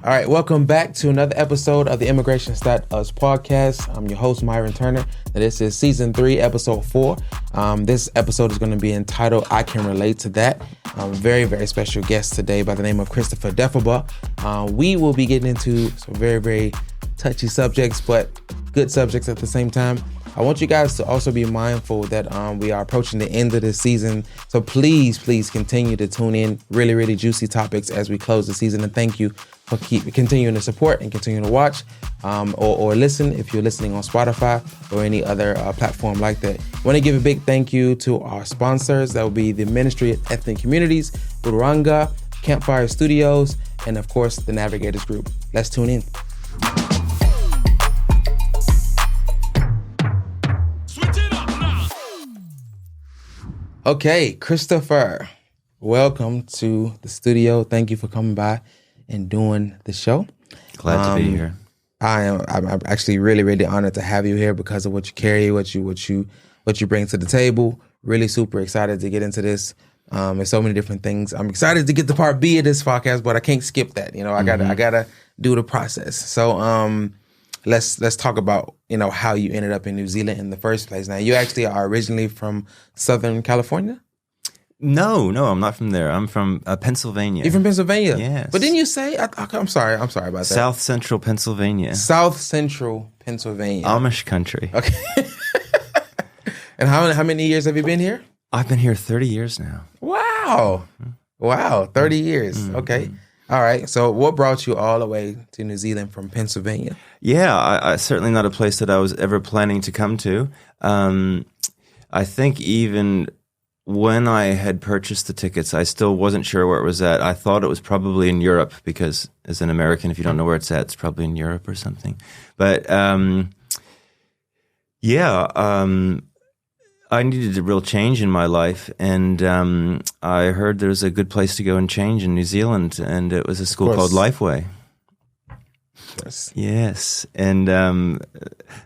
All right, welcome back to another episode of the Immigration Stat Us podcast. I'm your host, Myron Turner, and this is season 3, episode 4. This episode is going to be entitled I Can Relate to That. Very, very special guest today by the name of Christopher Defibaugh. We will be getting into some very, very touchy subjects, but good subjects at the same time. I want you guys to also be mindful that we are approaching the end of this season. So please continue to tune in. Really, really juicy topics as we close the season. And thank you for continuing to support and continuing to watch or listen if you're listening on Spotify or any other platform like that. I want to give a big thank you to our sponsors. That will be the Ministry of Ethnic Communities, Uranga, Campfire Studios, and of course, the Navigators Group. Let's tune in. Okay, Christopher, welcome to the studio. Thank you for coming by and doing the show. Glad to be here. I'm actually really, really honored to have you here because of what you carry, what you bring to the table. Really super excited to get into this. There's so many different things. I'm excited to get to part B of this podcast, but I can't skip that. You know, I gotta do the process. So let's talk about, you know, how you ended up in New Zealand in the first place. Now, you actually are originally from Southern California? No, I'm not from there. I'm from Pennsylvania. You're from Pennsylvania? Yes. But didn't you say, I'm sorry about that. South Central Pennsylvania. South Central Pennsylvania. Amish country. Okay. And how many years have you been here? I've been here 30 years now. Wow, 30 years. Mm-hmm. Okay. All right. So what brought you all the way to New Zealand from Pennsylvania? Yeah, I certainly not a place that I was ever planning to come to. I think even when I had purchased the tickets, I still wasn't sure where it was at. I thought it was probably in Europe because as an American, if you don't know where it's at, it's probably in Europe or something. But I needed a real change in my life, and I heard there's a good place to go and change in New Zealand, and it was a school called Lifeway. Yes, and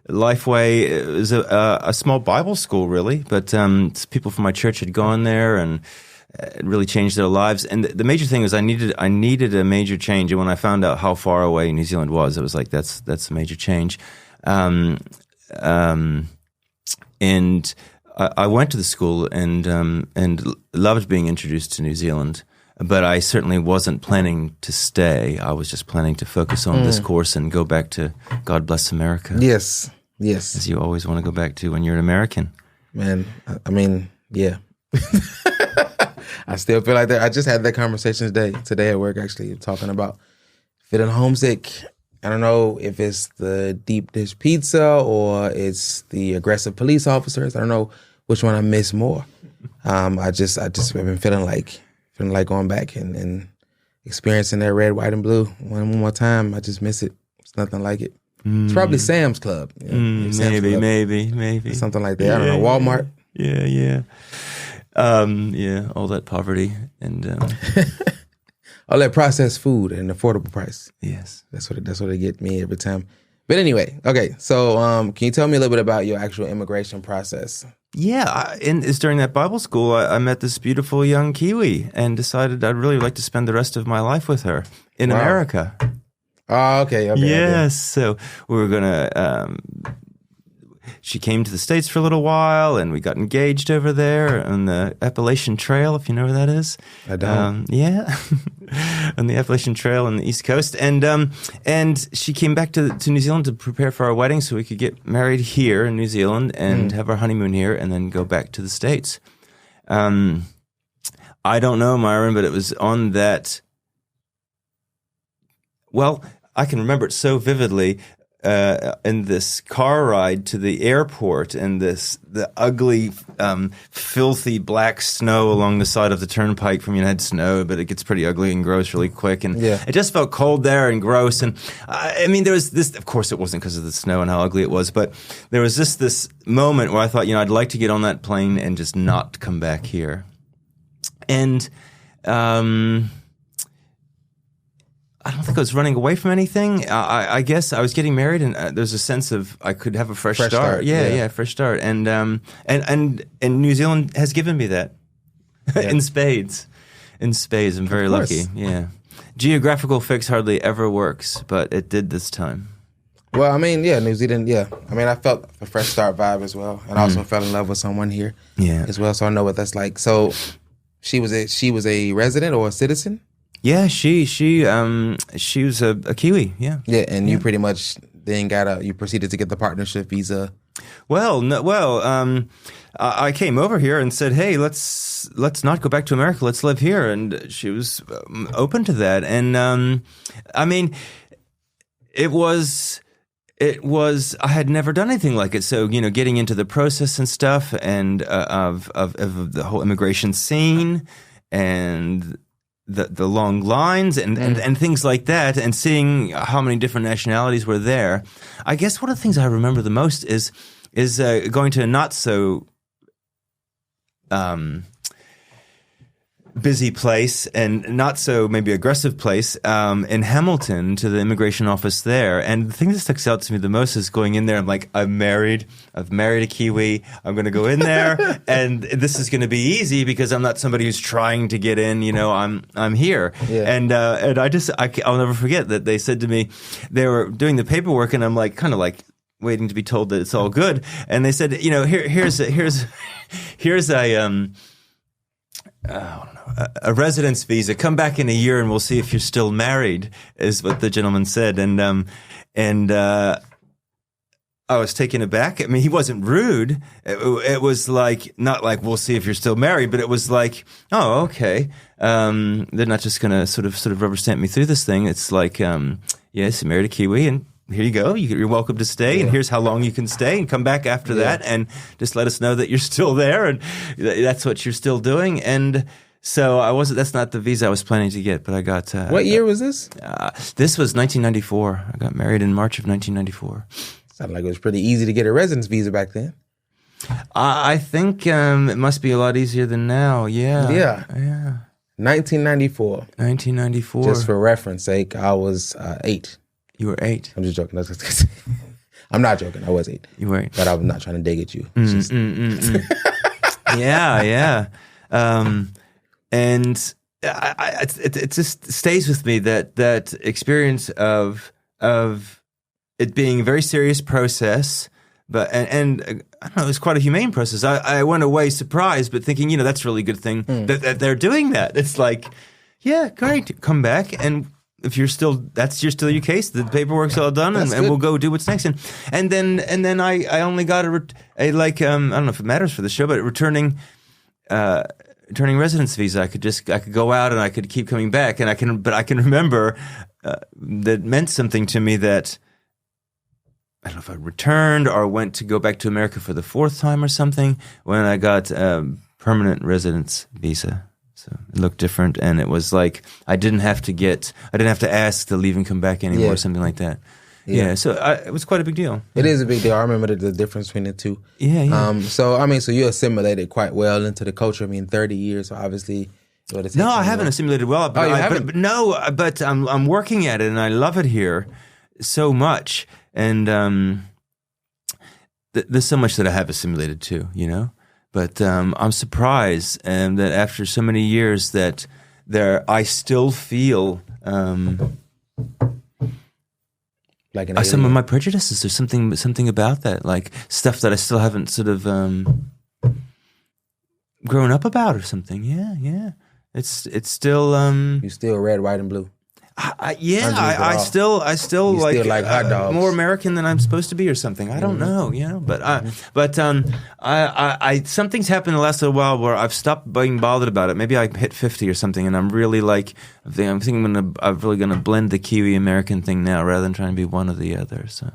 Lifeway was a small Bible school, really, but people from my church had gone there, and it really changed their lives. And the major thing was I needed a major change, and when I found out how far away New Zealand was, it was like that's a major change. And I went to the school and loved being introduced to New Zealand, but I certainly wasn't planning to stay. I was just planning to focus on this course and go back to God Bless America. Yes. As you always want to go back to when you're an American. Man, I mean, yeah. I still feel like that. I just had that conversation today at work, actually, talking about feeling homesick. I don't know if it's the deep dish pizza or it's the aggressive police officers. I don't know which one I miss more. I just have been feeling like going back and experiencing that red, white, and blue one more time. I just miss it. It's nothing like it. It's probably Sam's Club. You know, Maybe. Something like that. I don't know. Walmart. Yeah. All that poverty and all that processed food and affordable price. Yes. That's what they get me every time. But anyway, okay. So can you tell me a little bit about your actual immigration process? Yeah, and it's during that Bible school, I met this beautiful young Kiwi and decided I'd really like to spend the rest of my life with her in America. Oh, okay. Yes, so we were going to... She came to the States for a little while, and we got engaged over there on the Appalachian Trail, if you know where that is. I don't. Yeah, on the Appalachian Trail on the East Coast. And she came back to New Zealand to prepare for our wedding so we could get married here in New Zealand and have our honeymoon here and then go back to the States. I don't know, Myron, but it was on that... Well, I can remember it so vividly. In this car ride to the airport and the ugly, filthy black snow along the side of the turnpike from United Snow, but it gets pretty ugly and gross really quick. And it just felt cold there and gross. And I mean, there was this, of course it wasn't because of the snow and how ugly it was, but there was this moment where I thought, I'd like to get on that plane and just not come back here. And, I don't think I was running away from anything. I guess I was getting married, and there's a sense of I could have a fresh start. Yeah, fresh start. And New Zealand has given me that in spades. I'm very lucky. Yeah. geographical fix hardly ever works, but it did this time. Well, I mean, yeah, New Zealand, yeah. I mean, I felt a fresh start vibe as well, and I also fell in love with someone here, as well. So I know what that's like. So she was a resident or a citizen. Yeah, she was a Kiwi. Yeah, yeah, and you pretty much then you proceeded to get the partnership visa. Well, I came over here and said, "Hey, let's not go back to America. Let's live here." And she was open to that. And I mean, it was. I had never done anything like it. So, getting into the process and stuff, and of the whole immigration scene, and the long lines and things like that, and seeing how many different nationalities were there. I guess one of the things I remember the most is going to a not so busy place and not so maybe aggressive place in Hamilton, to the immigration office there. And the thing that sticks out to me the most is going in there. I'm like, I've married a Kiwi. I'm going to go in there and this is going to be easy because I'm not somebody who's trying to get in. I'm here. Yeah. And I'll never forget that they said to me, they were doing the paperwork, and I'm like, kind of like waiting to be told that it's all good. And they said, here's a residence visa. Come back in a year and we'll see if you're still married, is what the gentleman said. And I was taken aback. I mean, he wasn't rude. It was like, not like, we'll see if you're still married, but it was like, oh, okay. They're not just going to sort of rubber stamp me through this thing. It's like, yes, you married a Kiwi, and here you go. You're welcome to stay, and here's how long you can stay, and come back after that, and just let us know that you're still there, and that's what you're still doing. And so that's not the visa I was planning to get, but I got. What year was this? This was 1994. I got married in March of 1994. Sounded like it was pretty easy to get a residence visa back then. I think it must be a lot easier than now. Yeah. Yeah. 1994. 1994. Just for reference sake, I was 8. You were 8. I'm just joking. I'm not joking. I was 8. You were 8. But I was not trying to dig at you. Yeah. And it just stays with me, that experience of it being a very serious process, but and I don't know, it was quite a humane process. I went away surprised, but thinking, that's a really good thing that they're doing that. It's like, yeah, great, come back, and if you're still your case, the paperwork's all done, and we'll go do what's next. And then I only got a I don't know if it matters for the show, but returning residence visa. I could go out and I could keep coming back, and I can remember that meant something to me, that I don't know if I returned or went to go back to America for the 4th time or something, when I got a permanent residence visa. So it looked different, and it was like I didn't have to ask to leave and come back anymore, or something like that. Yeah, so it was quite a big deal. It is a big deal. I remember the difference between the two. Yeah. So you assimilated quite well into the culture. I mean, 30 years, so obviously. No, I haven't assimilated well. But you haven't? But I'm working at it, and I love it here so much. And there's so much that I have assimilated too, But I'm surprised that after so many years that I still feel like some of my prejudices. There's something about that, like stuff that I still haven't sort of grown up about or something. Yeah. It's still you still red, white, and blue. I still like hot dogs. More American than I'm supposed to be or something. I don't know, But something's happened the last little while where I've stopped being bothered about it. Maybe I hit 50 or something, and I'm really like, I'm thinking I'm really gonna blend the Kiwi American thing now rather than trying to be one or the other. So.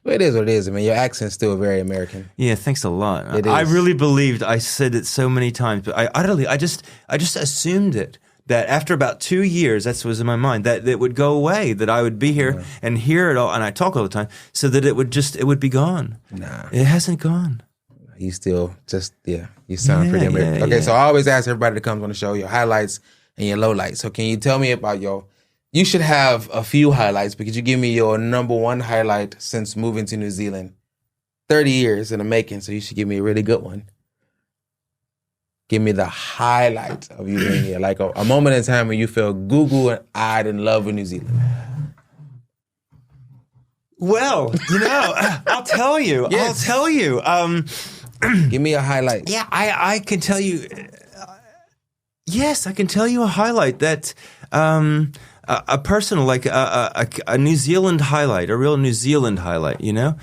Well, it is what it is. I mean, your accent's still very American. Yeah, thanks a lot. It is. I really believed, I said it so many times, but I just assumed it. That after about 2 years, that was in my mind, that it would go away, that I would be here and hear it all, and I talk all the time, so that it would be gone. Nah. It hasn't gone. You still you sound pretty American. Okay, so I always ask everybody that comes on the show your highlights and your lowlights. So can you tell me about you should have a few highlights, but could you give me your number one highlight since moving to New Zealand? 30 years in the making, so you should give me a really good one. Give me the highlight of you being here, like a moment in time when you feel Google-eyed in love with New Zealand. Well, I'll tell you. Yes. I'll tell you. Give me a highlight. Yeah, I can tell you. Yes, I can tell you a highlight that a personal, like a New Zealand highlight, a real New Zealand highlight. I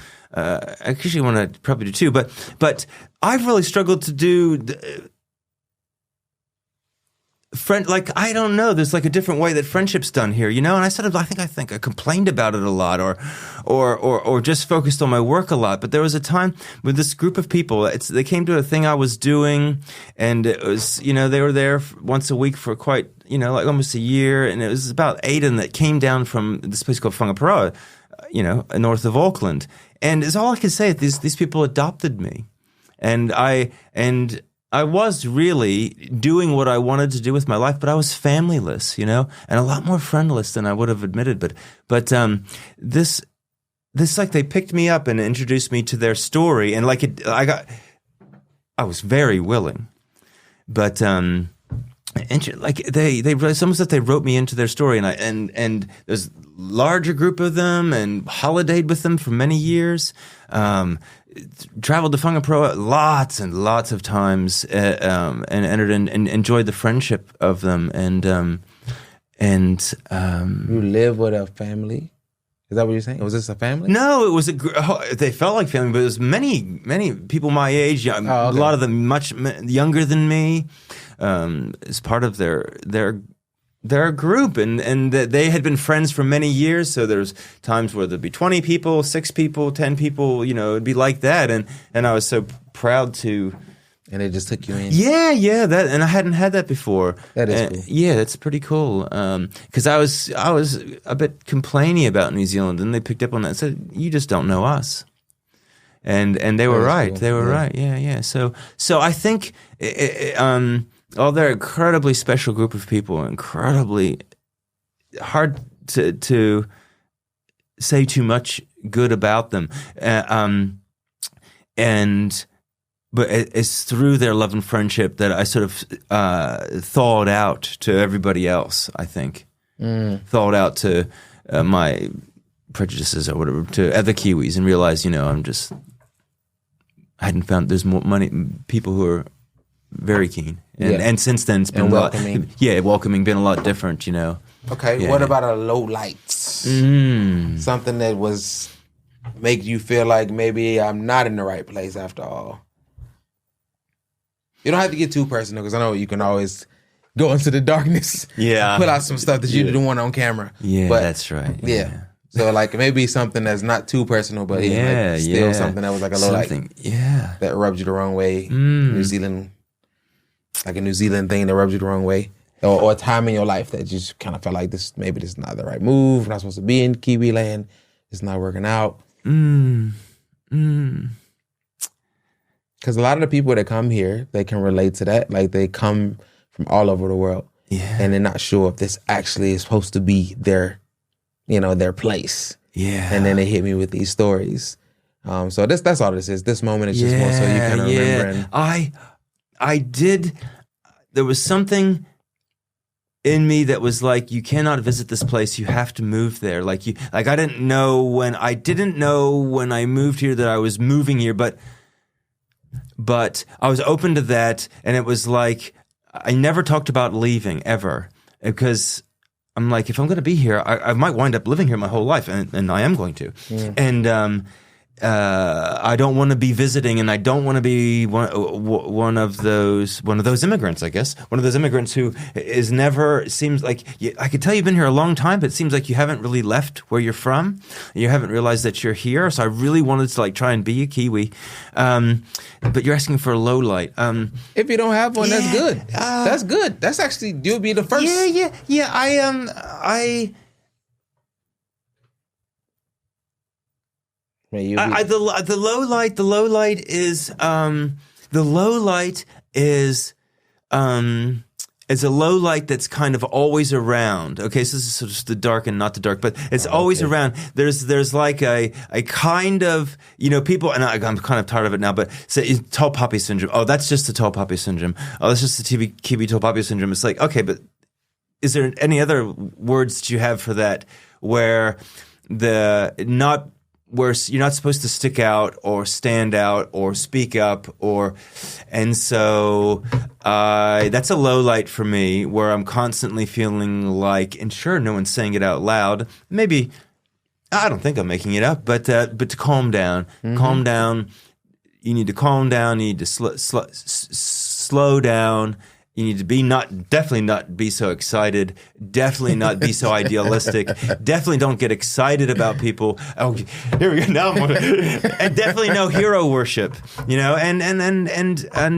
actually want to probably do two, but I've really struggled to do. I don't know. There's like a different way that friendship's done here, and I think I complained about it a lot, or just focused on my work a lot. But there was a time with this group of people. They came to a thing I was doing, and it was, they were there once a week for quite, like almost a year, and it was about 8 of them that came down from this place called Whangaparoa, north of Auckland, and it's all I can say. These people adopted me, and I was really doing what I wanted to do with my life, but I was familyless, and a lot more friendless than I would have admitted. But this like they picked me up and introduced me to their story, and I was very willing, but it's almost that they wrote me into their story, and there's a larger group of them, and holidayed with them for many years. Traveled to Whangaparoa lots and lots of times, and entered in and enjoyed the friendship of them. And you live with a family. Is that what you're saying? Was this a family? No, it was they felt like family, but it was many people my age. A lot of them much younger than me, as part of their group, and they had been friends for many years. So there's times where there'd be 20 people, 6 people, 10 people. It'd be like that, and I was so proud to. And they just took you in. Yeah, that, and I hadn't had that before. That is cool. Yeah, that's pretty cool. Because I was a bit complaining about New Zealand, and they picked up on that and said, "You just don't know us." And they were right. Cool. They were right. Yeah. So I think. They're an incredibly special group of people, incredibly hard to say too much good about them. But it's through their love and friendship that I sort of thawed out to everybody else, I think. Thawed out to my prejudices or whatever, to other Kiwis, and realized, I hadn't found there's more people who are very keen. And since then it's been welcoming. Welcoming, been a lot different, Okay, what about a low lights? Something that was make you feel like maybe I'm not in the right place after all. You don't have to get too personal, because I know you can always go into the darkness. Yeah. Put out some stuff that you didn't want on camera. Yeah, but, that's right. Yeah. So maybe something that's not too personal, but still something that was like a low light. That rubbed you the wrong way. New Zealand. Like a New Zealand thing that rubs you the wrong way, or a time in your life that you just kind of felt like this is not the right move. I'm not supposed to be in Kiwi land. It's not working out. Because a lot of the people that come here, they can relate to that. Like they come from all over the world, and they're not sure if this actually is supposed to be their place. Yeah, and then they hit me with these stories. So that's all this is. This moment is just more so you can remember. And I did. There was something in me that was like, you cannot visit this place. You have to move there. I didn't know when I moved here that I was moving here, but I was open to that, and it was like I never talked about leaving ever, because I'm like, if I'm going to be here, I might wind up living here my whole life, and I am going to, and. I don't want to be visiting, and I don't want to be one of those immigrants, I guess. One of those immigrants who is never, seems like, I could tell you've been here a long time, but it seems like you haven't really left where you're from. You haven't realized that you're here. So I really wanted to try and be a Kiwi. But you're asking for a low light. If you don't have one, that's good. That's good. That's actually, you'll be the first. Yeah. The low light is is a low light that's kind of always around. Okay, so this is sort of the dark and not the dark, but it's always around. There's like a kind of, people, and I'm kind of tired of it now, but say tall poppy syndrome. Oh, that's just the tall poppy syndrome. Oh, that's just the kiwi tall poppy syndrome. It's like, okay, but is there any other words that you have for that where where you're not supposed to stick out or stand out or speak up and so that's a low light for me where I'm constantly feeling like, and sure, no one's saying it out loud. Maybe, I don't think I'm making it up, but to calm down. Calm down. You need to calm down. You need to slow down. You need to definitely not be so excited. Definitely not be so idealistic. Definitely don't get excited about people. Oh, here we go. Now and definitely no hero worship. And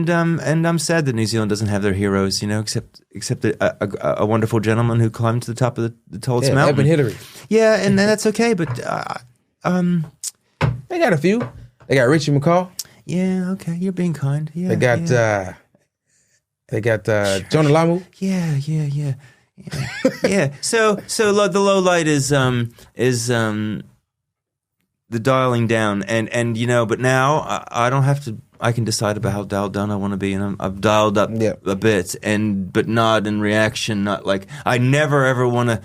I'm sad that New Zealand doesn't have their heroes. Except a wonderful gentleman who climbed to the top of the tallest mountain. Eben Hillary. Yeah, and that's okay. But they got a few. They got Richie McCaw. Yeah. Okay, you're being kind. Yeah. They got. Yeah. They got Jonah Lamu. Yeah. So the low light is the dialing down, and but now I don't have to. I can decide about how dialed down I want to be, and I've dialed up a bit, but not in reaction. Not like I never ever want to.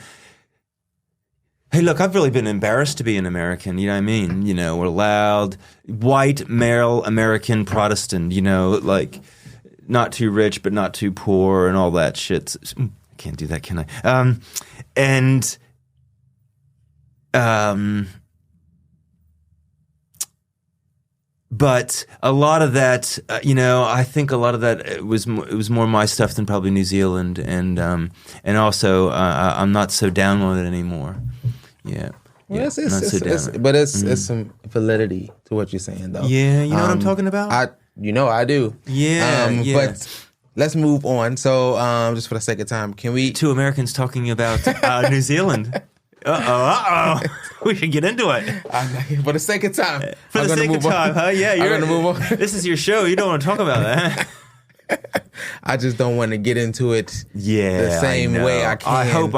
Hey, look, I've really been embarrassed to be an American. You know what I mean? We're loud, white, male, American Protestant. Like. Not too rich, but not too poor, and all that shit. I can't do that, can I? But a lot of that, I think a lot of that it was more my stuff than probably New Zealand, and also I'm not so down on it anymore. Yeah. Well, it's some validity to what you're saying, though. Yeah, you know what I'm talking about? I do. Yeah, But let's move on. So, just for the sake of time, can we... Two Americans talking about New Zealand. Uh-oh. We should get into it. For the sake of time. For the sake of time, huh? Yeah, you're going to move on. This is your show. You don't want to talk about that. I just don't want to get into it the same way I can. I hope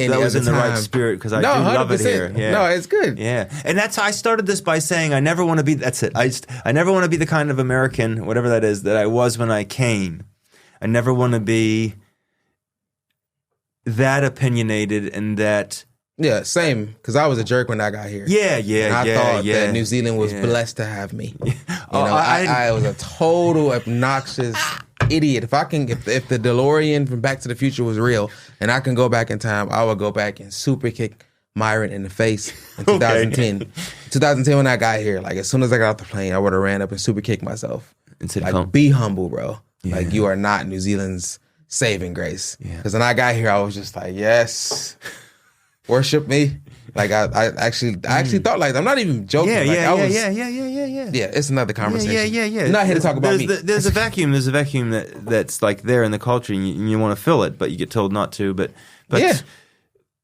that was in the right spirit, because I do love it here. Yeah. No, it's good. Yeah, and that's how I started this, by saying I never want to be. That's it. I never want to be the kind of American, whatever that is, that I was when I came. I never want to be that opinionaid and that. Yeah, same. Because I was a jerk when I got here. Yeah. And I thought that New Zealand was blessed to have me. I was a total obnoxious idiot. If the DeLorean from Back to the Future was real, and I can go back in time, I would go back and super kick Myron in the face in 2010. 2010 when I got here, like as soon as I got off the plane, I would have ran up and super kicked myself. Be humble, bro. Yeah. Like, you are not New Zealand's saving grace. Because when I got here, I was just like, yes. Worship me, like I actually thought like I'm not even joking. Yeah. It's another conversation. Yeah. You're not here to talk about me. There's a vacuum. There's a vacuum that's like there in the culture, and you want to fill it, but you get told not to. But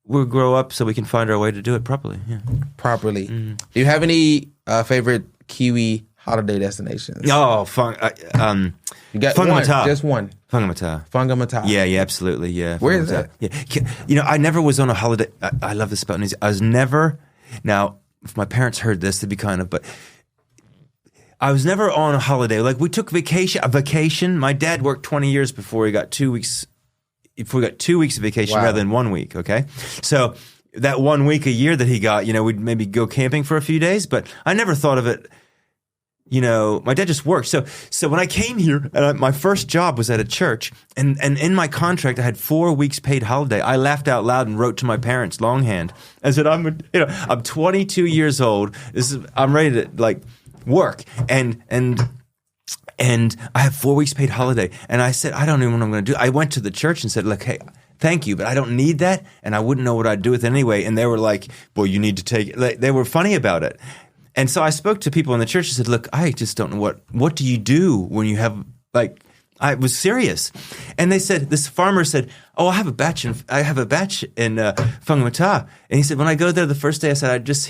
we'll grow up so we can find our way to do it properly. Yeah, properly. Mm-hmm. Do you have any favorite Kiwi holiday destinations? Oh, you got Whangamata. Just one. Whangamata. Yeah, absolutely. Yeah. Where is that? Yeah. I never was on a holiday. I love this about New Zealand. I was never. Now, if my parents heard this, they'd be kind of. But I was never on a holiday. Like, we took a vacation. My dad worked 20 years before he got 2 weeks. Before we got 2 weeks of vacation rather than 1 week. Okay, so that 1 week a year that he got, we'd maybe go camping for a few days. But I never thought of it. My dad just worked. So when I came here, my first job was at a church, and in my contract I had 4 weeks paid holiday. I laughed out loud and wrote to my parents longhand. I said, I'm 22 years old. I'm ready to work, and I have 4 weeks paid holiday. And I said, I don't know what I'm going to do. I went to the church and said, look, hey, thank you, but I don't need that, and I wouldn't know what I'd do with it anyway. And they were like, boy, you need to take it. They were funny about it. And so I spoke to people in the church and said, look, I just don't know what do you do when you have, I was serious. And they said, this farmer said, oh, I have a batch in Whangamata. And he said, when I go there the first day, I just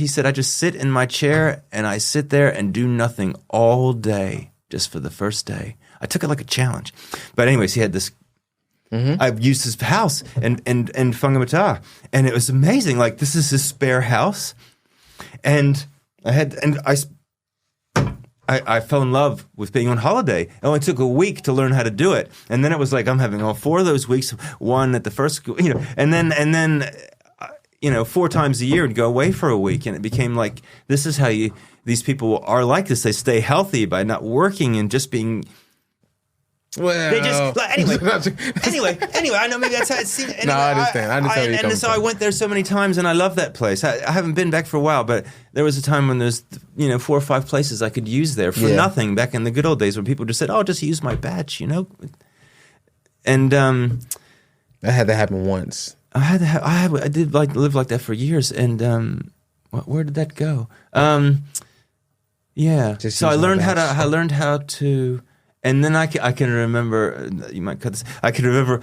sit in my chair and I sit there and do nothing all day just for the first day. I took it like a challenge. But anyways, he had this I've used his house and Fungamata, and it was amazing. Like, this is his spare house, and I fell in love with being on holiday. It only took a week to learn how to do it, and then it was like I'm having all 4 of those weeks. One at the first, and then 4 times a year and go away for a week, and it became like this is how these people are like this. They stay healthy by not working and just being. Well, they just anyway. I know maybe that's how it seems. Anyway, No, I understand. And so I went there so many times, and I love that place. I haven't been back for a while, but there was a time when there's 4 or 5 places I could use there for nothing. Back in the good old days, when people just said, "Oh, just use my badge," And I had that happen once. I did live like that for years, and where did that go? So I learned how to. And then I can remember, you might cut this, I can remember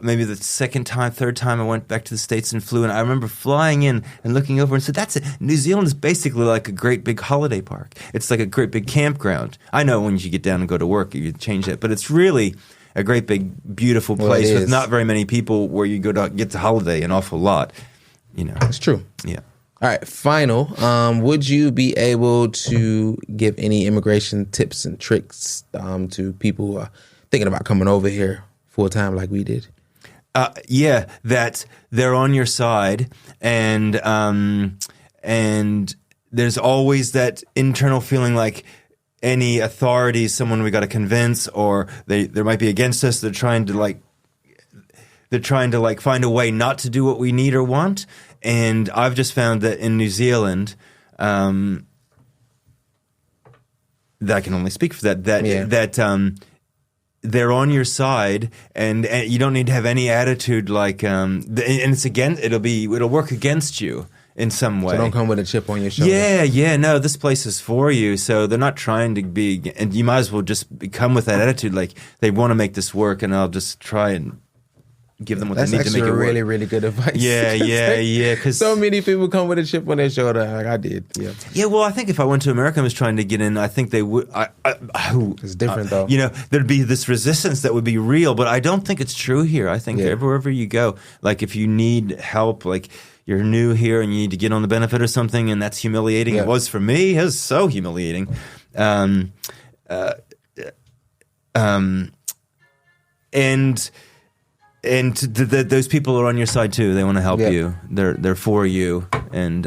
maybe the second time, third time I went back to the States and flew, and I remember flying in and looking over and said, that's it. New Zealand is basically like a great big holiday park. It's like a great big campground. I know when you get down and go to work, you change that, but it's really a great big, beautiful place with not very many people where you go to get to holiday an awful lot. It's true. Yeah. All right, final. Would you be able to give any immigration tips and tricks to people who are thinking about coming over here full time like we did? That they're on your side, and there's always that internal feeling like any authority is someone we got to convince, or they might be against us. They're trying to find a way not to do what we need or want. And I've just found that in New Zealand, that I can only speak for that they're on your side, and you don't need to have any attitude like, and it's it'll work against you in some way. So don't come with a chip on your shoulder. No, this place is for you. So they're not trying to be, and you might as well just come with that attitude, like they want to make this work, and I'll just try and give them what they need to make it work. That's really, really good advice. Yeah. Because so many people come with a chip on their shoulder, like I did. Yeah. Yeah. Well, I think if I went to America and was trying to get in, I think they would. It's different, though. There'd be this resistance that would be real, but I don't think it's true here. I think wherever you go, like if you need help, like you're new here and you need to get on the benefit or something, and that's humiliating. Yeah. It was for me. It was so humiliating. And those people are on your side too. They want to help you. They're for you, and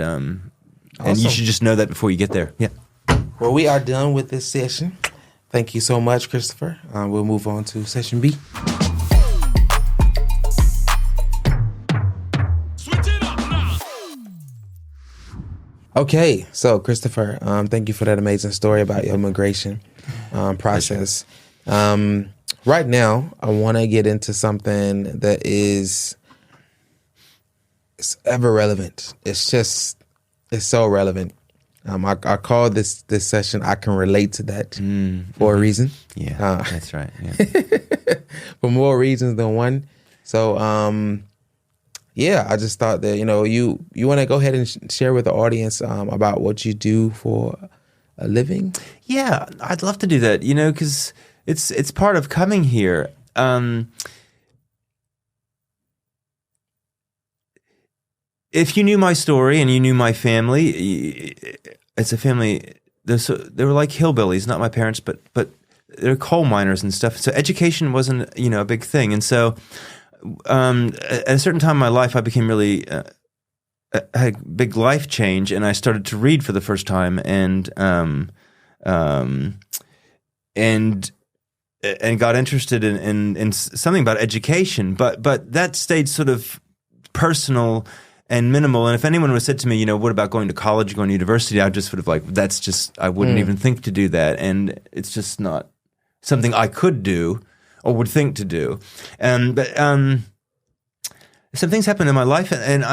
you should just know that before you get there. Yeah. Well, we are done with this session. Thank you so much, Christopher. We'll move on to session B. Switch it up now. Okay, so Christopher, thank you for that amazing story about your immigration process. Right now, I want to get into something that it's ever relevant. It's so relevant. I call this session, I Can Relate to That for a reason. Yeah, that's right. Yeah. For more reasons than one. So, I just thought that, you want to go ahead and share with the audience about what you do for a living? Yeah, I'd love to do that, because it's part of coming here. If you knew my story and you knew my family, it's a family. They were like hillbillies, not my parents, but they're coal miners and stuff. So education wasn't a big thing, and so at a certain time in my life, I became really had a big life change, and I started to read for the first time, and got interested in something about education, but that stayed sort of personal and minimal. And if anyone would said to me, what about going to college, going to university, I'd just sort of like, that's just, I wouldn't even think to do that. And it's just not something I could do or would think to do. But some things happened in my life, and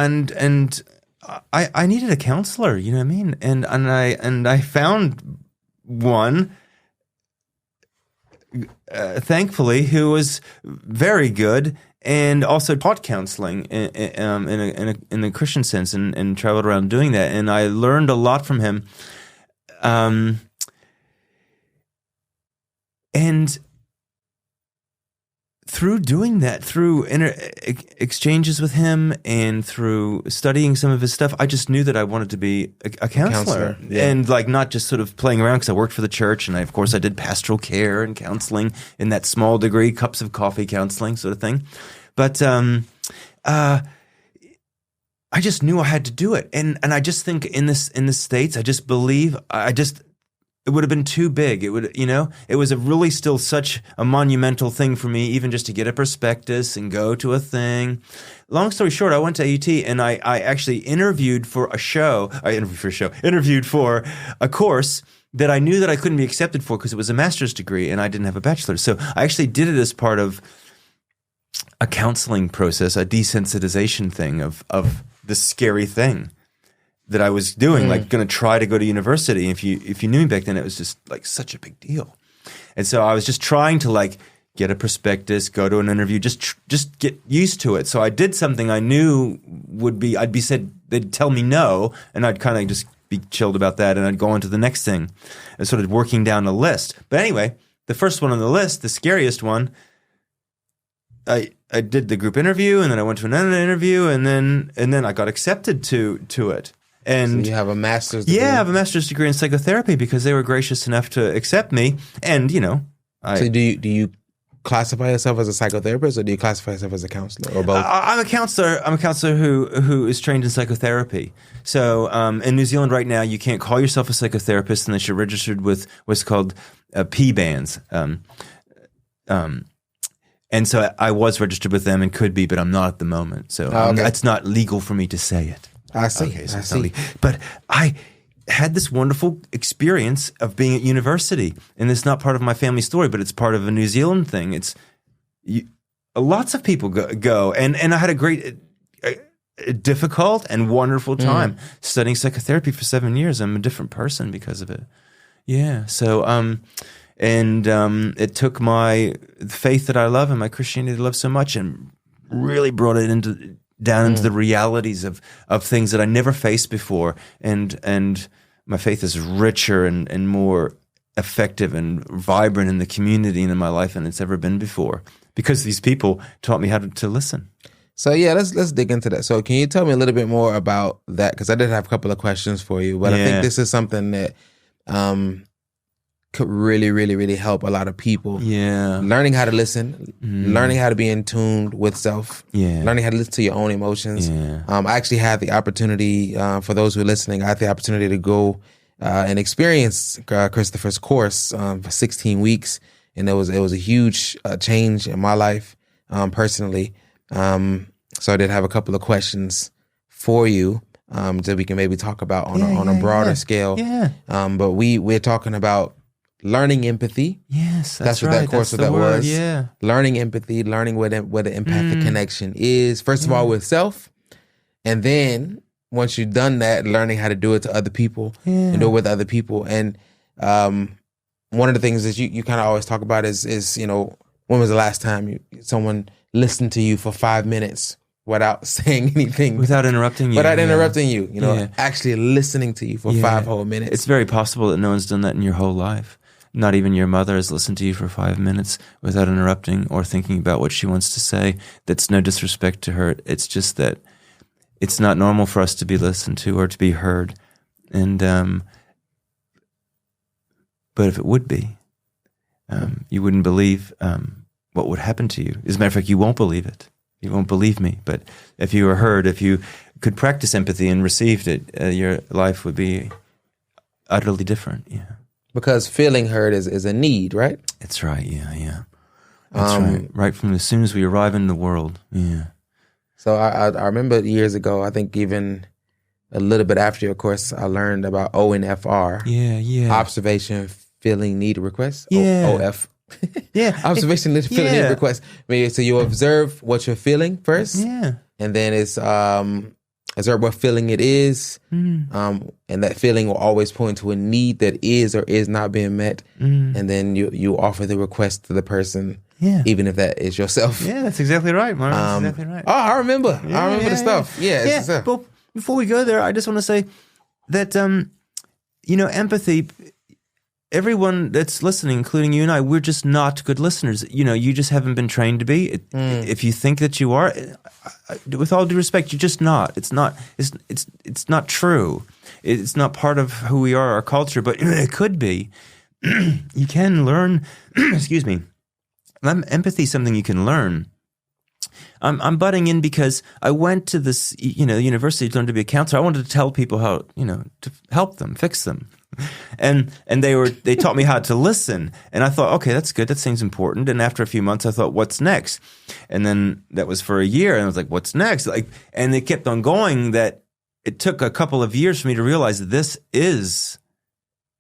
I needed a counselor, you know what I mean? And I found one, thankfully, who was very good and also taught counseling in a Christian sense, and traveled around doing that. And I learned a lot from him. And through doing that, through exchanges with him and through studying some of his stuff, I just knew that I wanted to be a counselor. Yeah. And like not just sort of playing around, because I worked for the church and of course I did pastoral care and counseling in that small degree, cups of coffee counseling sort of thing. But I just knew I had to do it. And I just think in the States, I just believe it would have been too big. It would, it was really still such a monumental thing for me, even just to get a prospectus and go to a thing. Long story short, I went to AUT and I actually interviewed for a course that I knew that I couldn't be accepted for because it was a master's degree and I didn't have a bachelor's. So I actually did it as part of a counseling process, a desensitization thing of this scary thing that I was doing, like going to try to go to university. If you knew me back then, it was just like such a big deal. And so I was just trying to like get a prospectus, go to an interview, just get used to it. So I did something I knew I'd be said, they'd tell me no, and I'd kind of just be chilled about that, and I'd go on to the next thing and sort of working down a list. But anyway, the first one on the list, the scariest one, I did the group interview, and then I went to another interview, and then I got accepted to it. And so you have a master's degree? Yeah, I have a master's degree in psychotherapy because they were gracious enough to accept me. And, so do you classify yourself as a psychotherapist or do you classify yourself as a counselor or both? I'm a counselor. I'm a counselor who is trained in psychotherapy. So in New Zealand right now, you can't call yourself a psychotherapist unless you're registered with what's called P-bands. And so I was registered with them and could be, but I'm not at the moment. So it's not legal for me to say it. I see. Okay, so I see. But I had this wonderful experience of being at university, and it's not part of my family story, but it's part of a New Zealand thing. Lots of people go, and I had a great, difficult and wonderful time studying psychotherapy for 7 years. I'm a different person because of it. Yeah. So, it took my faith that I love and my Christianity that I love so much, and really brought it down into the realities of things that I never faced before. And my faith is richer and more effective and vibrant in the community and in my life than it's ever been before, because these people taught me how to listen. So yeah, let's dig into that. So can you tell me a little bit more about that? Because I did have a couple of questions for you, but I think this is something that could really, really, really help a lot of people. Yeah. Learning how to listen, learning how to be in tune with self, learning how to listen to your own emotions. Yeah. I actually had the opportunity, for those who are listening, I had the opportunity to go and experience Christopher's course for 16 weeks. And it was a huge change in my life personally. So I did have a couple of questions for you that we can maybe talk about on a broader scale. Yeah. But we're talking about learning empathy. Yes, that's what right. that course was. Yeah, learning empathy, learning where the empathic connection is. First of all, with self, and then once you've done that, learning how to do it to other people and do it with other people. And one of the things that you kind of always talk about is when was the last time someone listened to you for 5 minutes without saying anything, without interrupting you, actually listening to you for 5 whole minutes. It's very possible that no one's done that in your whole life. Not even your mother has listened to you for 5 minutes without interrupting or thinking about what she wants to say. That's no disrespect to her. It's just that it's not normal for us to be listened to or to be heard. And but if it would be, you wouldn't believe what would happen to you. As a matter of fact, you won't believe it. You won't believe me. But if you were heard, if you could practice empathy and received it, your life would be utterly different. Yeah. Because feeling heard is a need, right? That's right. Yeah. That's right. Right from as soon as we arrive in the world. Yeah. So I remember years ago, I think even a little bit after your course, I learned about ONFR. Yeah. Observation, feeling, need, request. Yeah. OF. Yeah. Observation, feeling, need, request. So you observe what you're feeling first. Yeah. And then it's observe what feeling it is. And that feeling will always point to a need that is or is not being met. And then you offer the request to the person. Yeah. Even if that is yourself. Yeah, that's exactly right, Mark. That's exactly right. Oh, I remember. I remember the stuff. Yeah. But before we go there, I just want to say that, empathy, everyone that's listening, including you and I, we're just not good listeners. You just haven't been trained to be. If you think that you are, with all due respect, you're just not. It's not. It's not true. It's not part of who we are, our culture. But it could be. You can learn. Excuse me. Empathy is something you can learn. I'm butting in because I went to this, university to learn to be a counselor. I wanted to tell people how, to help them, fix them. And they taught me how to listen. And I thought, okay, that's good. That seems important. And after a few months, I thought, what's next? And then that was for a year. And I was like, what's next? And it kept on going that it took a couple of years for me to realize that this is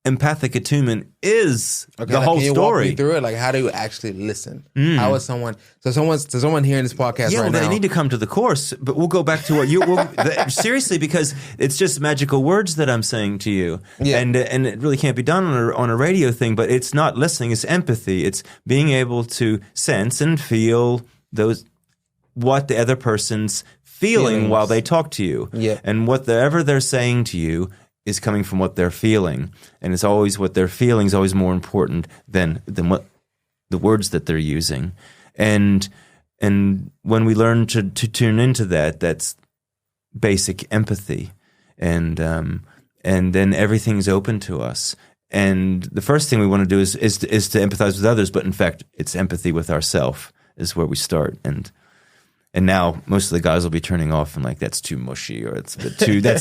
empathic attunement is the whole can you story. Walk me through it? Like, how do you actually listen? How is someone hearing this podcast right now? They need to come to the course, but we'll go back to what you seriously, because it's just magical words that I'm saying to you. Yeah. And it really can't be done on a radio thing, but it's not listening, it's empathy. It's being able to sense and feel what the other person's feeling while they talk to you. Yeah. And whatever they're saying to you is coming from what they're feeling, and it's always what they're feeling is always more important than what the words that they're using, and when we learn to tune into that, that's basic empathy, and then everything's open to us. And the first thing we want to do is to empathize with others, but in fact, it's empathy with ourselves is where we start. And now most of the guys will be turning off and like, that's too mushy, or that's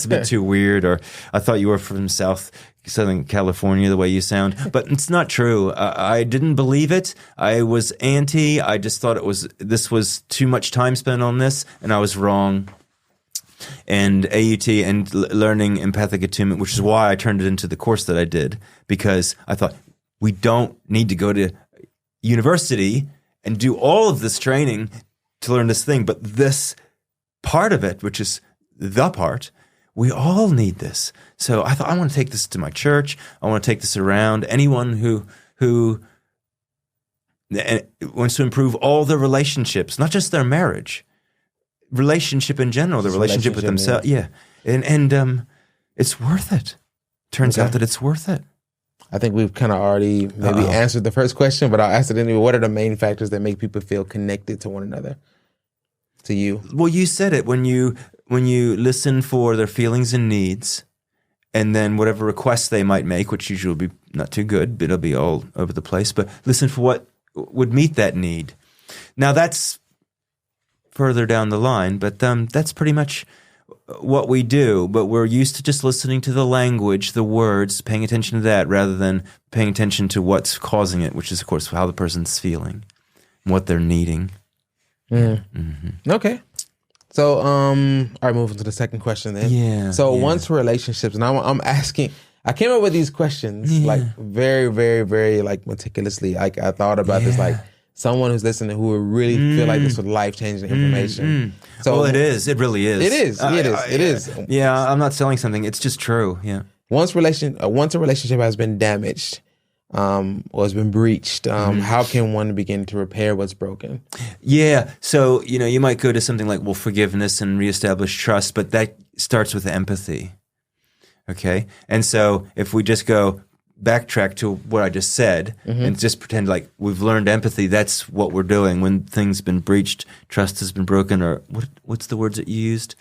a bit too weird, or I thought you were from Southern California the way you sound. But it's not true. I didn't believe it. I was anti. I just thought this was too much time spent on this, and I was wrong. And AUT and learning empathic attunement, which is why I turned it into the course that I did, because I thought we don't need to go to university and do all of this training to learn this thing, but this part of it, which is the part, we all need this. So I thought, I want to take this to my church. I want to take this around. Anyone who wants to improve all their relationships, not just their marriage, relationship in general, the relationship with themselves. Yeah. And it's worth it. Turns out that it's worth it. I think we've kind of already maybe answered the first question, but I'll ask it anyway. What are the main factors that make people feel connected to one another? To you? Well, you said it. When you listen for their feelings and needs, and then whatever requests they might make, which usually will be not too good, but it'll be all over the place, but listen for what would meet that need. Now, that's further down the line, but that's pretty much what we do, but we're used to just listening to the language, the words, paying attention to that rather than paying attention to what's causing it, which is, of course, how the person's feeling, what they're needing. Mm-hmm. Okay. So, all right, moving to the second question then. Yeah. So once relationships, and I'm asking, I came up with these questions like very, very, very like meticulously. Like I thought about this like someone who's listening who would really feel like this was life-changing information. So, well, it is. It really is. It is. It is. Yeah, I'm not selling something. It's just true. Yeah. Once a relationship has been damaged or has been breached, how can one begin to repair what's broken? Yeah. So, you might go to something like, forgiveness and reestablish trust, but that starts with empathy. Okay? And so if we just backtrack to what I just said and just pretend like we've learned empathy, that's what we're doing when things been breached, trust has been broken, or what's the words that you used?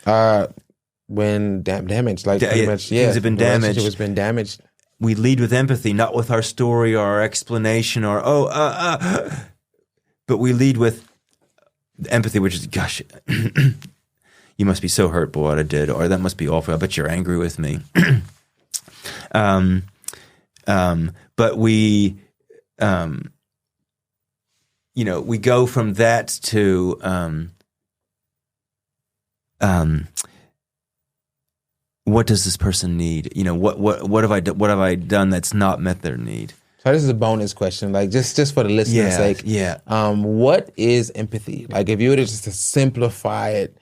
When damaged, like pretty much, things have been damaged. Relationship has been damaged. We lead with empathy, not with our story or our explanation or but we lead with empathy, which is, gosh, you must be so hurt by what I did, or that must be awful. I bet you're angry with me. But we, we go from that to, what does this person need? What have I done that's not met their need? So this is a bonus question, like just for the listener's sake. Yeah. What is empathy? Like if you were to just to simplify it,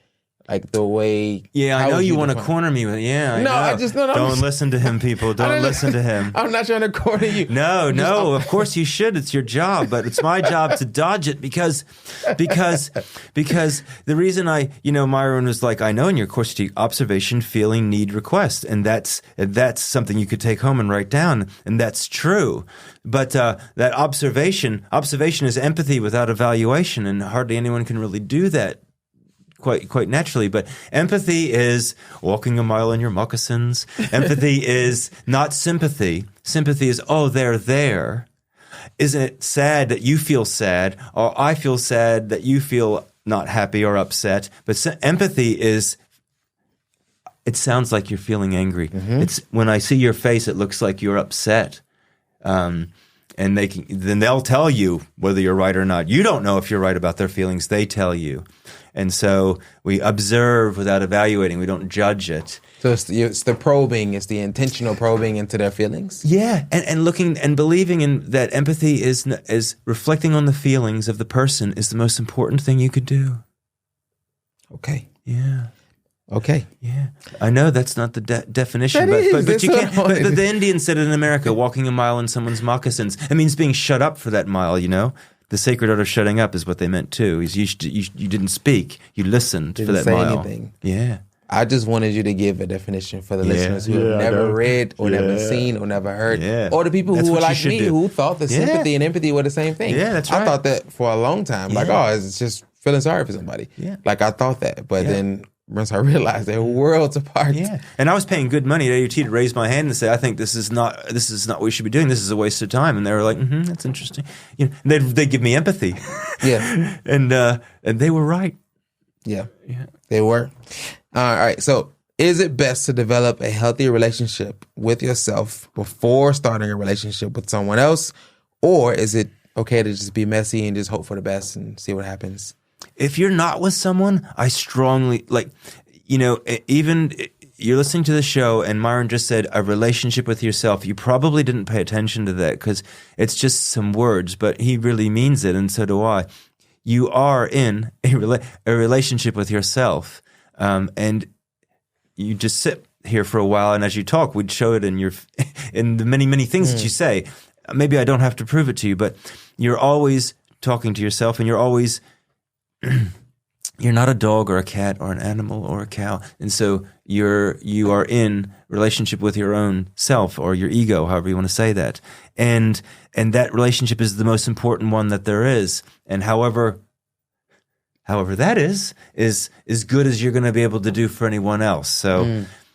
Like the way. Yeah, I how know would you want to define- corner me with. Yeah, I No, know. I just no. Don't listen to him, people. Don't listen to him. I'm not trying to corner you. No, of course you should. It's your job, but it's my job to dodge it because the reason Myron was like, I know in your course you teach observation, feeling, need, request, and that's something you could take home and write down, and that's true. But that observation is empathy without evaluation, and hardly anyone can really do that quite naturally. But empathy is walking a mile in your moccasins. Empathy is not sympathy. Sympathy is, oh, they're there. Isn't it sad that you feel sad, or I feel sad that you feel not happy or upset? But empathy is, it sounds like you're feeling angry. Mm-hmm. It's when I see your face, it looks like you're upset. And then they'll tell you whether you're right or not. You don't know if you're right about their feelings. They tell you. And so we observe without evaluating. We don't judge it. So it's the probing. It's the intentional probing into their feelings. Yeah, and looking and believing in that empathy is reflecting on the feelings of the person is the most important thing you could do. Okay. Yeah. Okay. Yeah. I know that's not the definition, but you can't. But the Indians said it in America, walking a mile in someone's moccasins. It means being shut up for that mile, The sacred art of shutting up is what they meant too. You didn't speak, you listened for that mile. Anything. Yeah. I just wanted you to give a definition for the listeners who have never read or never seen or never heard, or the people who were like me who thought that sympathy and empathy were the same thing. Yeah, that's right. I thought that for a long time. Like, it's just feeling sorry for somebody. Yeah. Like I thought that, but then once I realized they're worlds apart. Yeah, and I was paying good money at AUT to raise my hand and say, I think this is not what we should be doing. This is a waste of time. And they were like, that's interesting. They'd give me empathy. Yeah, and they were right. Yeah, they were. All right. So, is it best to develop a healthy relationship with yourself before starting a relationship with someone else, or is it okay to just be messy and just hope for the best and see what happens? If you're not with someone, I strongly even you're listening to the show and Myron just said a relationship with yourself. You probably didn't pay attention to that because it's just some words, but he really means it, and so do I. You are in a relationship with yourself, and you just sit here for a while, and as you talk, we'd show it in the many things that you say. Maybe I don't have to prove it to you, but you're always talking to yourself, and you're always you're not a dog or a cat or an animal or a cow, and so you are in relationship with your own self or your ego, however you want to say that, and that relationship is the most important one that there is, and however that is as good as you're going to be able to do for anyone else.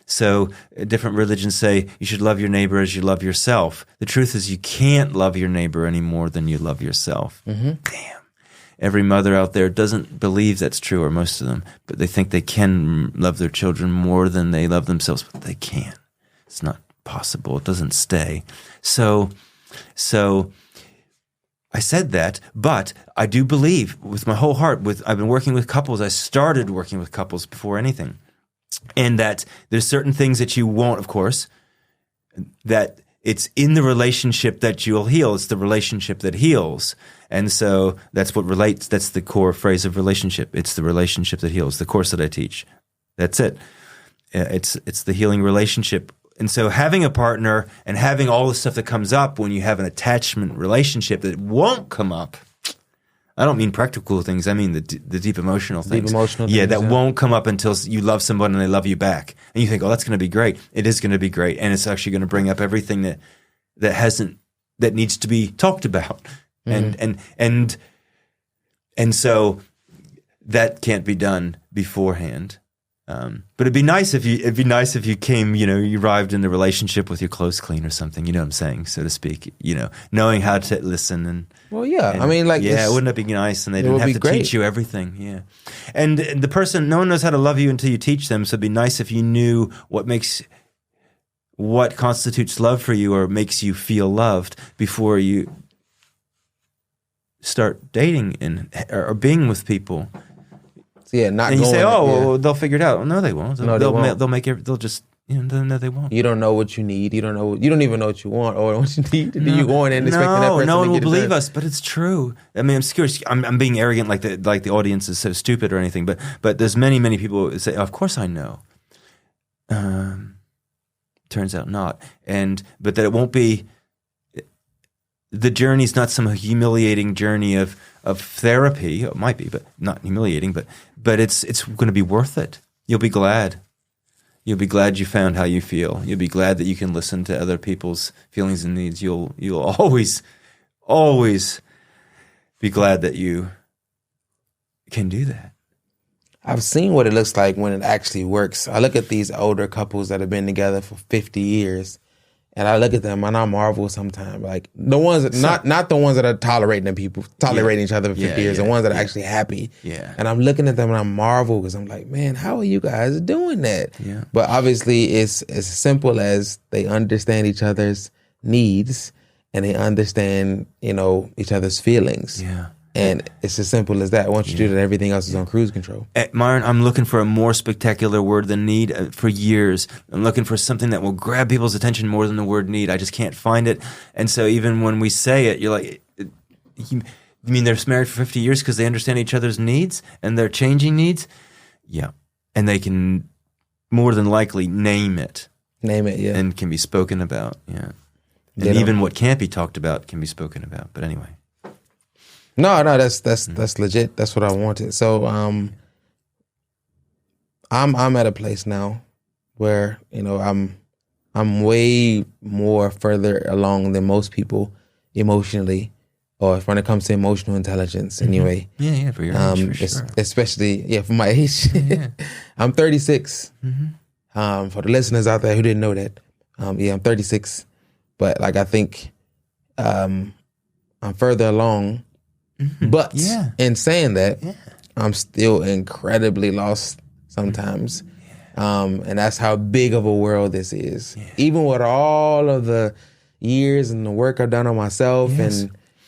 So different religions say you should love your neighbor as you love yourself. The truth is you can't love your neighbor any more than you love yourself. Mm-hmm. Damn. Every mother out there doesn't believe that's true, or most of them, but they think they can love their children more than they love themselves, but they can't. It's not possible. It doesn't stay. So I said that, but I do believe with my whole heart, I've been working with couples. I started working with couples before anything. And that there's certain things that you won't, of course, that it's in the relationship that you'll heal. It's the relationship that heals. And so that's what relates. That's the core phrase of relationship. It's the relationship that heals, the course that I teach. That's it. It's the healing relationship. And so having a partner and having all the stuff that comes up when you have an attachment relationship that won't come up. I don't mean practical things. I mean the deep emotional things. That won't come up until you love someone and they love you back. And you think, oh, that's going to be great. It is going to be great. And it's actually going to bring up everything that needs to be talked about. Mm-hmm. And so that can't be done beforehand. But it'd be nice if you came, you arrived in the relationship with your clothes clean or something, you know what I'm saying, so to speak, knowing how to listen and. Well, yeah, I mean, wouldn't it be nice? And they didn't have to teach you everything. Yeah. And the person, no one knows how to love you until you teach them. So it'd be nice if you knew what constitutes love for you or makes you feel loved before you start dating or being with people. Yeah, not. And you going, say, "Oh, well, they'll figure it out." Well, no, they won't. No, they won't. They'll they won't. You don't know what you need. You don't even know what you want or what you need. Do you go in and expect that person no one to will get believe us, but it's true. I mean, I'm scared. I'm being arrogant, like the audience is so stupid or anything. But there's many people who say, "Of course I know." Turns out not, but that it won't be. The journey's not some humiliating journey of therapy. It might be, but not humiliating. But it's going to be worth it. You'll be glad. You'll be glad you found how you feel. You'll be glad that you can listen to other people's feelings and needs. You'll always be glad that you can do that. I've seen what it looks like when it actually works. I look at these older couples that have been together for 50 years, and I look at them and I marvel sometimes. Like the ones that, not the ones that are tolerating each other for 50 years, the ones that are actually happy. Yeah. And I'm looking at them and I marvel because I'm like, man, how are you guys doing that? Yeah. But obviously it's as simple as they understand each other's needs and they understand, each other's feelings. Yeah. And it's as simple as that. Once you do that, everything else is on cruise control. Myron, I'm looking for a more spectacular word than need for years. I'm looking for something that will grab people's attention more than the word need. I just can't find it. And so even when we say it, you're like, you mean they're married for 50 years because they understand each other's needs and their changing needs? Yeah. And they can more than likely name it. Name it, yeah. And can be spoken about, yeah. And even what can't be talked about can be spoken about. But anyway. No, that's legit. That's what I wanted. So I'm at a place now where, I'm way more further along than most people emotionally, or when it comes to emotional intelligence anyway. Yeah, for your age, for sure. Especially, for my age. Yeah. I'm 36. For the listeners out there who didn't know that, I'm 36. But I think I'm further along. But in saying that, I'm still incredibly lost sometimes. And that's how big of a world this is. Yeah. Even with all of the years and the work I've done on myself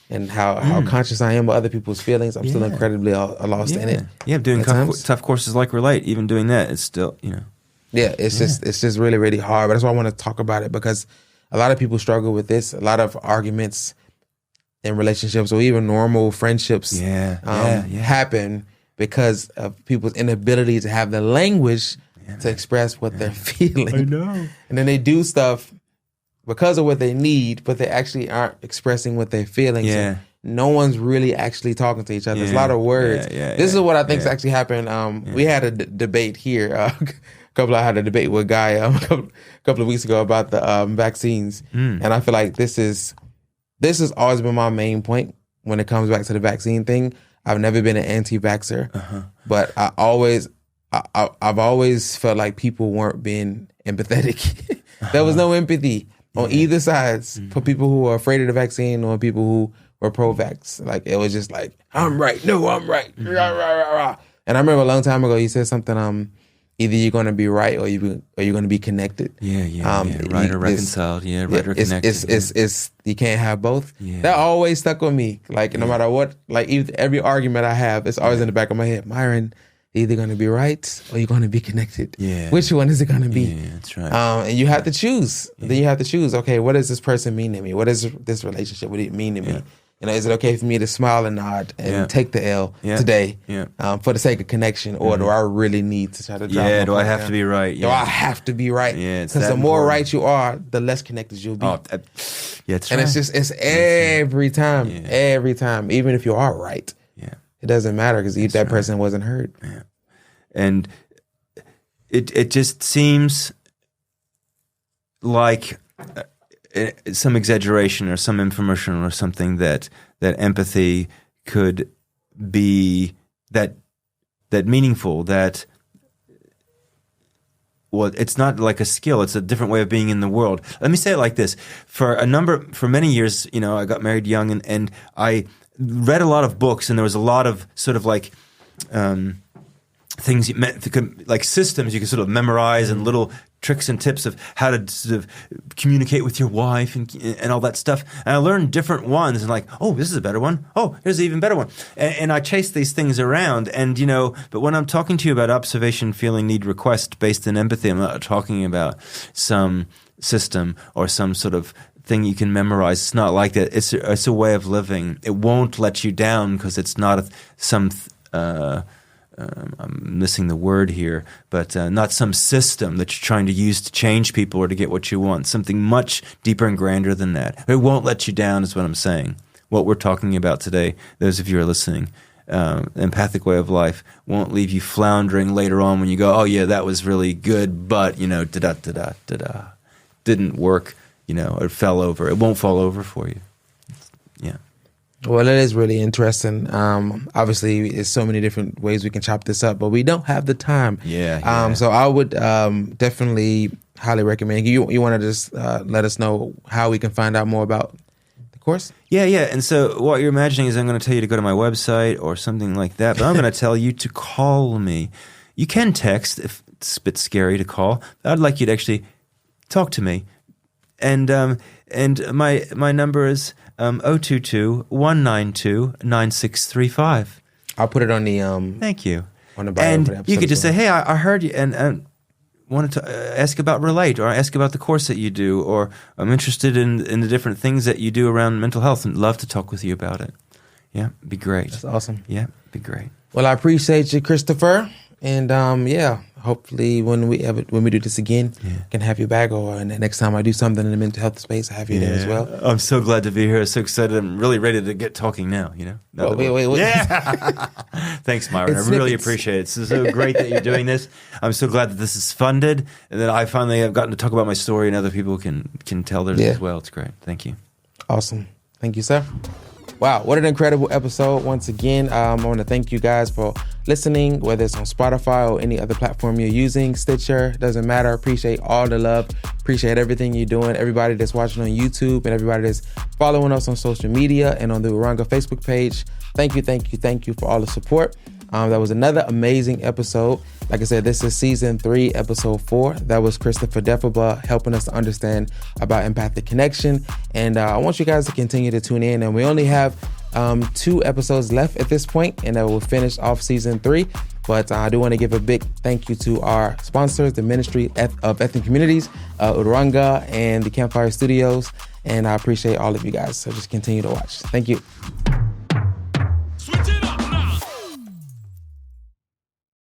and how conscious I am of other people's feelings, I'm still incredibly lost in it. Yeah, doing tough courses like Relate, even doing that, it's still, Yeah, it's just really, really hard. But that's why I want to talk about it, because a lot of people struggle with this. A lot of arguments in relationships or even normal friendships happen because of people's inability to have the language to express what they're feeling. I know. And then they do stuff because of what they need, but they actually aren't expressing what they're feeling. Yeah. So no one's really actually talking to each other. There's a lot of words. This is what I think's actually happened. We had a debate here. I had a debate with a guy a couple of weeks ago about the vaccines. And I feel like this has always been my main point when it comes back to the vaccine thing. I've never been an anti-vaxxer, but I've always felt like people weren't being empathetic. There was no empathy on either sides for people who were afraid of the vaccine or people who were pro-vax. Like, it was just like, I'm right. No, I'm right. And I remember a long time ago, you said something, either you're going to be right or you're going to be connected. Right or reconciled. Right or connected. You can't have both. Yeah. That always stuck with me. Like, no matter what, like every argument I have, it's always in the back of my head. Myron, you're either going to be right or you're going to be connected. Yeah. Which one is it going to be? Yeah, that's right. And you have to choose. Then you have to choose, okay, what does this person mean to me? What does this relationship, what does it mean to me? Is it okay for me to smile and nod and take the L today for the sake of connection, or do I really need to try to drop? Yeah, do I have to be right? Do I have to be right? Yeah, because the more right you are, the less connected you'll be. That's right. And it's every time, even if you are right. Yeah, it doesn't matter because that person wasn't heard. Yeah, and it just seems like some exaggeration or some infomercial or something that empathy could be that meaningful, that it's not like a skill, it's a different way of being in the world. Let me say it like this. For many years, I got married young and I read a lot of books, and there was a lot of sort of like things like systems you could sort of memorize and little tricks and tips of how to sort of communicate with your wife and all that stuff. And I learned different ones and like, oh, this is a better one. Oh, here's an even better one. And I chase these things around. And, but when I'm talking to you about observation, feeling, need, request based in empathy, I'm not talking about some system or some sort of thing you can memorize. It's not like that. It's a way of living. It won't let you down because it's not I'm missing the word here, but not some system that you're trying to use to change people or to get what you want. Something much deeper and grander than that. It won't let you down is what I'm saying. What we're talking about today, those of you who are listening, empathic way of life won't leave you floundering later on when you go, oh yeah, that was really good, but, da-da-da-da-da-da. Didn't work, it fell over. It won't fall over for you. Yeah. Well, it is really interesting. Obviously, there's so many different ways we can chop this up, but we don't have the time. Yeah. So I would definitely highly recommend. You want to just let us know how we can find out more about the course? Yeah. And so what you're imagining is I'm going to tell you to go to my website or something like that, but I'm going to tell you to call me. You can text if it's a bit scary to call. I'd like you to actually talk to me. And my number is 022-192-9635. I'll put it on the Thank you. On the bio and for the episode you could just as say, well. hey, I heard you and wanted to ask about Relate, or ask about the course that you do, or I'm interested in the different things that you do around mental health and love to talk with you about it. Yeah, be great. That's awesome. Yeah, be great. Well, I appreciate you, Christopher. And hopefully when we do this again, I can have you back, or and the next time I do something in the mental health space, I have you there as well. I'm so glad to be here. So excited. I'm really ready to get talking now, Wait. Yeah. Thanks, Myron. I really appreciate it. It's so great that you're doing this. I'm so glad that this is funded and that I finally have gotten to talk about my story and other people can tell theirs as well. It's great. Thank you. Awesome. Thank you, sir. Wow, what an incredible episode. Once again, I want to thank you guys for listening, whether it's on Spotify or any other platform you're using, Stitcher, doesn't matter. Appreciate all the love. Appreciate everything you're doing. Everybody that's watching on YouTube and everybody that's following us on social media and on the Uranga Facebook page. Thank you for all the support. That was another amazing episode. Like I said, this is season 3, episode 4. That was Christopher Defibaugh helping us to understand about empathic connection. And I want you guys to continue to tune in. And we only have 2 episodes left at this point, and we'll finish off season 3. But I do want to give a big thank you to our sponsors, the Ministry of Ethnic Communities, Uranga, and the Campfire Studios. And I appreciate all of you guys. So just continue to watch. Thank you.